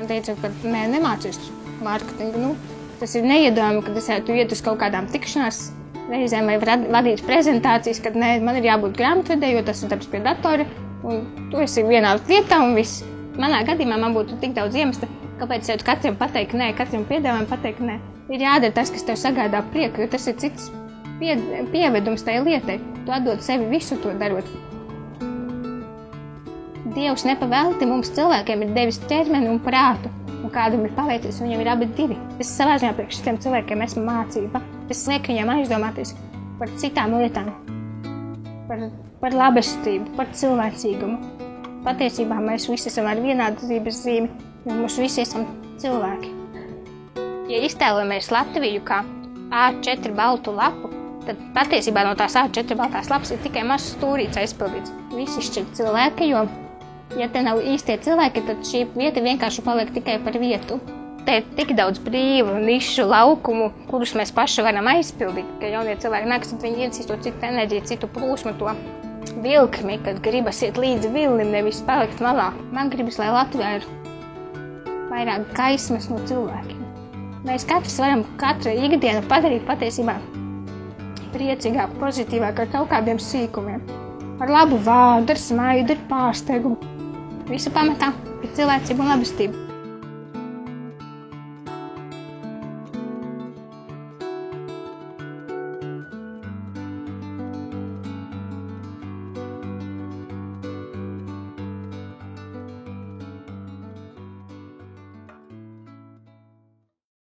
Man teica, ka nemācies mārketingu. Tas ir neiedomājami, kad es tu iet uz kaut kādām tikšanās reizēm vai vadīt prezentācijas, kad man ir jābūt grāmatvedē, jo tas ir darbs pie datora, un tu esi vienā vietā un viss. Manā gadījumā man būtu tik daudz iemeslu, kāpēc jau katram pateikt nē, katram piedāvājumam pateikt nē. Ir jādara tas, kas tev sagādā prieku, jo tas ir cits pievedums tai lietai. Tu atdod sevi visu to darot. Dievs nepavēlti mums cilvēkiem ir devis ķermeni un prātu, un kādam ir paveicies, viņam ir abi divi. Es savā ziņā priekš šitiem cilvēkiem esmu mācība. Es lieku viņiem aizdomāties par citām lietām, par labestību, par cilvēcīgumu. Patiesībā mēs visi esam ar vienādības zīmi, jo mēs visi esam cilvēki. Ja iztēlojamies Latviju kā A4 baltu lapu, tad patiesībā no tās A4 baltās lapas ir tikai mazs stūrīts aizpildīts. Visi šķiet cilvēki, jo, ja te nav īstie cilvēki, tad šī vieta vienkārši paliek tikai par vietu. Te ir tik daudz brīvu, nišu, laukumu, kurus mēs paši varam aizpildīt, ka jaunie cilvēki nāks, tad viņi iedzīst to citu enerģiju, citu plūsmu, to vilkmi, kad gribas iet līdzi vilnim, nevis palikt malā. Man gribas, lai Latvijā ir vairāk gaismas no cilvēkiem. Mēs katrs varam katru ikdienu padarīt patiesībā priecīgāk, pozitīvāk ar kaut kādiem sīkumiem. Ar labu vārdu, ar smaidu, ar pārsteigumu. Visu pamatā ir cilvēcība un labestība.